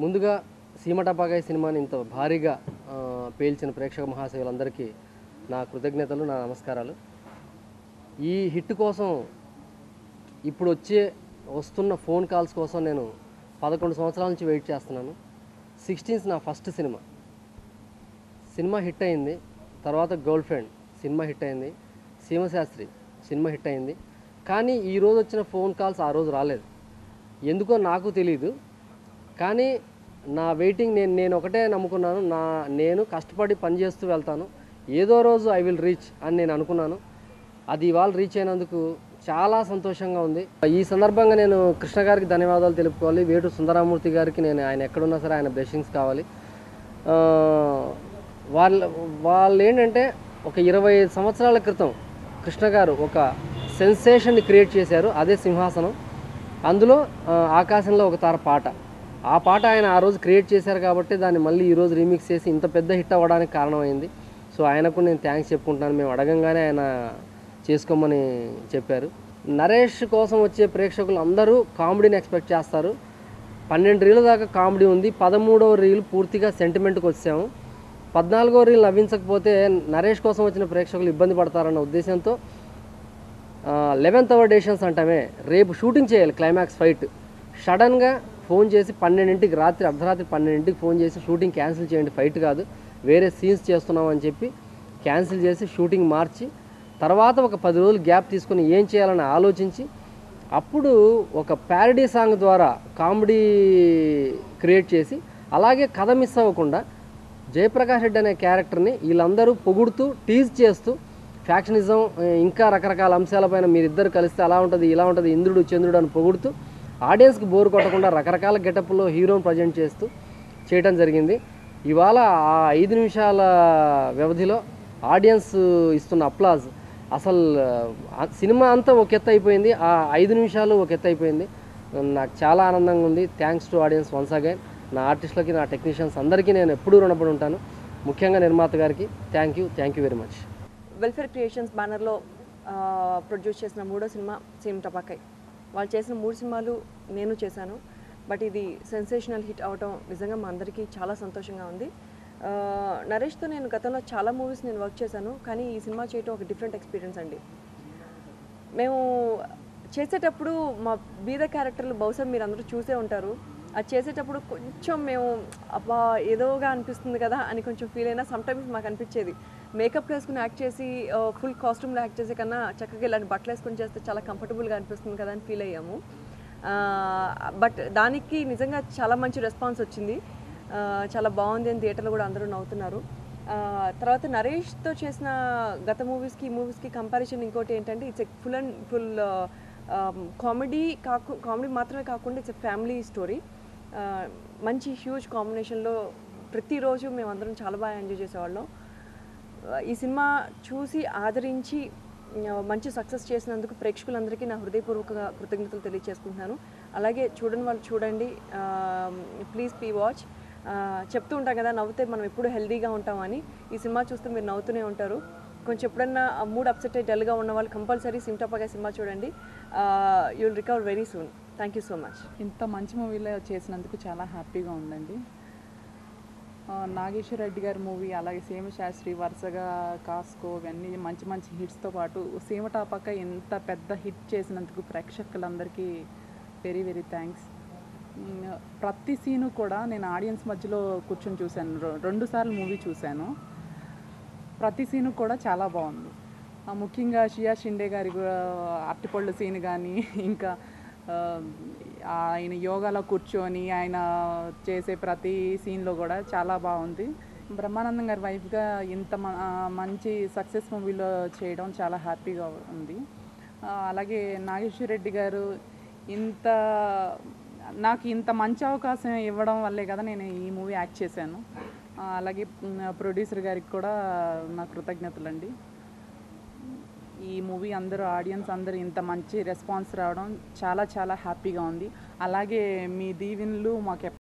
ముందుగా సీమ టపాకాయ సినిమాని ఇంత భారీగా పేల్చిన ప్రేక్షక మహాశయులందరికీ నా కృతజ్ఞతలు, నా నమస్కారాలు. ఈ హిట్ కోసం ఇప్పుడు వస్తున్న ఫోన్ కాల్స్ కోసం నేను 11 సంవత్సరాల నుంచి వెయిట్ చేస్తున్నాను. 16th నా ఫస్ట్ సినిమా హిట్ అయింది. తర్వాత గర్ల్ ఫ్రెండ్ సినిమా హిట్ అయింది. సీమశాస్త్రి సినిమా హిట్ అయింది. కానీ ఈరోజు వచ్చిన ఫోన్ కాల్స్ ఆ రోజు రాలేదు. ఎందుకో నాకు తెలీదు. కానీ నా వెయిటింగ్ నేను ఒకటే నమ్ముకున్నాను. నేను కష్టపడి పనిచేస్తూ వెళ్తాను, ఏదో రోజు ఐ విల్ రీచ్ అని నేను అనుకున్నాను. అది ఇవాళ రీచ్ అయినందుకు చాలా సంతోషంగా ఉంది. ఈ సందర్భంగా నేను కృష్ణ గారికి ధన్యవాదాలు తెలుపుకోవాలి. వేటు సుందరమూర్తి గారికి ఆయన ఎక్కడున్నా సరే ఆయన బ్లెస్సింగ్స్ కావాలి. వాళ్ళు ఏంటంటే ఒక 25 సంవత్సరాల క్రితం కృష్ణ గారు ఒక సెన్సేషన్ని క్రియేట్ చేశారు. అదే సింహాసనం. అందులో ఆకాశంలో ఒక తార పాట, ఆ పాట ఆయన ఆ రోజు క్రియేట్ చేశారు కాబట్టి దాన్ని మళ్ళీ ఈరోజు రీమిక్స్ చేసి ఇంత పెద్ద హిట్ అవ్వడానికి కారణమైంది. సో ఆయనకు నేను థ్యాంక్స్ చెప్పుకుంటున్నాను. మేము అడగంగానే ఆయన చేసుకోమని చెప్పారు. నరేష్ కోసం వచ్చే ప్రేక్షకులు అందరూ కామెడీని ఎక్స్పెక్ట్ చేస్తారు. 12 రీళ్ళ దాకా కామెడీ ఉంది. 13వ రీల్ పూర్తిగా సెంటిమెంట్కి వచ్చాము. 14వ రీల్ నవ్వించకపోతే నరేష్ కోసం వచ్చిన ప్రేక్షకులు ఇబ్బంది పడతారన్న ఉద్దేశంతో 11th అవర్ డేషన్స్ అంటామే, రేపు షూటింగ్ చేయాలి క్లైమాక్స్ ఫైట్. సడన్గా ఫోన్ చేసి 12ంటికి అర్ధరాత్రి 12ంటికి ఫోన్ చేసి షూటింగ్ క్యాన్సిల్ చేయండి, ఫైట్ కాదు వేరే సీన్స్ చేస్తున్నామని చెప్పి క్యాన్సిల్ చేసి షూటింగ్ మార్చి తర్వాత ఒక 10 రోజులు గ్యాప్ తీసుకుని ఏం చేయాలని ఆలోచించి అప్పుడు ఒక ప్యారడీ సాంగ్ ద్వారా కామెడీ క్రియేట్ చేసి అలాగే కథ మిస్ అవ్వకుండా జయప్రకాష్ రెడ్డి అనే క్యారెక్టర్ని వీళ్ళందరూ పొగుడుతూ టీజ్ చేస్తూ ఫ్యాక్షనిజం ఇంకా రకరకాల అంశాలపైన మీరిద్దరు కలిస్తే అలా ఉంటుంది ఇలా ఉంటుంది, ఇంద్రుడు చంద్రుడు అని పొగుడుతూ ఆడియన్స్కి బోర్ కొట్టకుండా రకరకాల గెటప్లో హీరోని ప్రజెంట్ చేస్తూ చేయడం జరిగింది. ఇవాళ ఆ 5 నిమిషాల వ్యవధిలో ఆడియన్స్ ఇస్తున్న అప్లాజ్ అసలు సినిమా అంతా ఒక ఎత్తు అయిపోయింది, ఆ 5 నిమిషాలు ఒక ఎత్తు అయిపోయింది. నాకు చాలా ఆనందంగా ఉంది. Thanks to audience once again. నా ఆర్టిస్టులకి, నా టెక్నీషియన్స్ అందరికీ నేను ఎప్పుడూ రుణపడి ఉంటాను. ముఖ్యంగా నిర్మాత గారికి thank you very much. Welfare creations బ్యానర్లో ప్రొడ్యూస్ చేసిన 3వ సినిమా సీమ టపాకాయ్. వాళ్ళు చేసిన 3 సినిమాలు నేను చేశాను. బట్ ఇది సెన్సేషనల్ హిట్ అవటం నిజంగా మా అందరికీ చాలా సంతోషంగా ఉంది. నరేష్తో నేను గతంలో చాలా మూవీస్ నేను వర్క్ చేశాను, కానీ ఈ సినిమా చేయటం ఒక డిఫరెంట్ ఎక్స్పీరియన్స్ అండి. మేము చేసేటప్పుడు మా బీద క్యారెక్టర్లు బహుశా మీరు అందరూ చూసే ఉంటారు. అది చేసేటప్పుడు కొంచెం మేము అబ్బా ఏదోగా అనిపిస్తుంది కదా అని కొంచెం ఫీల్ అయినా సమ్టైమ్స్ మాకు అనిపించేది, మేకప్ వేసుకుని యాక్ట్ చేసి ఫుల్ కాస్ట్యూమ్లో యాక్ట్ చేసే కన్నా చక్కగా ఇలాంటి బట్టలు వేసుకుని చేస్తే చాలా కంఫర్టబుల్గా అనిపిస్తుంది కదా అని ఫీల్ అయ్యాము. బట్ దానికి నిజంగా చాలా మంచి రెస్పాన్స్ వచ్చింది. చాలా బాగుంది అని థియేటర్లో కూడా అందరూ నవ్వుతున్నారు. తర్వాత నరేష్తో చేసిన గత మూవీస్కి ఈ మూవీస్కి కంపారిజన్ ఇంకోటి ఏంటంటే ఇట్స్ ఫుల్ కామెడీ మాత్రమే కాకుండా ఇట్స్ ఫ్యామిలీ స్టోరీ. మంచి హ్యూజ్ కాంబినేషన్లో ప్రతిరోజు మేమందరం చాలా బాగా ఎంజాయ్ చేసేవాళ్ళం. ఈ సినిమా చూసి ఆదరించి మంచి సక్సెస్ చేసినందుకు ప్రేక్షకులందరికీ నా హృదయపూర్వక కృతజ్ఞతలు తెలియజేసుకుంటున్నాను. అలాగే చూడని వాళ్ళు చూడండి, ప్లీజ్ వాచ్. చెప్తూ ఉంటాం కదా నవ్వుతే మనం ఎప్పుడు హెల్దీగా ఉంటామని. ఈ సినిమా చూస్తే మీరు నవ్వుతూనే ఉంటారు. కొంచెం ఎప్పుడన్నా మూడ్ అప్సెట్ అయ్యి డల్గా ఉన్న వాళ్ళు కంపల్సరీ సీమ టపాకాయ్ సినిమా చూడండి. You will recover very soon. Thank you so much. ఇంత మంచి మూవీలో చేసినందుకు చాలా హ్యాపీగా ఉందండి. నాగేశ్వర రెడ్డి గారి మూవీ, అలాగే సీమశాస్త్రి, వరుసగా కాస్కో, ఇవన్నీ మంచి హిట్స్తో పాటు సీమ టపాకాయ్ ఇంత పెద్ద హిట్ చేసినందుకు ప్రేక్షకులందరికీ వెరీ థ్యాంక్స్. ప్రతి సీను కూడా నేను ఆడియన్స్ మధ్యలో కూర్చొని చూశాను. 2 సార్లు మూవీ చూశాను. ప్రతి సీను కూడా చాలా బాగుంది. ముఖ్యంగా షియా షిండే గారి అరటిపళ్ళు సీన్ కానీ, ఇంకా ఆయన యోగాలో కూర్చొని ఆయన చేసే ప్రతి సీన్లో కూడా చాలా బాగుంది. బ్రహ్మానందం గారి వైఫ్గా ఇంత మంచి సక్సెస్ మూవీలో చేయడం చాలా హ్యాపీగా ఉంది. అలాగే నాగేశ్వర రెడ్డి గారు నాకు ఇంత మంచి అవకాశం ఇవ్వడం వల్లే కదా నేను ఈ మూవీ యాక్ట్ చేశాను. అలాగే ప్రొడ్యూసర్ గారికి కూడా నా కృతజ్ఞతలండి. ఈ మూవీ ఆడియన్స్ అందరూ ఇంత మంచి రెస్పాన్స్ రావడం చాలా హ్యాపీగా ఉంది. అలాగే మీ దీవెనలు మాకు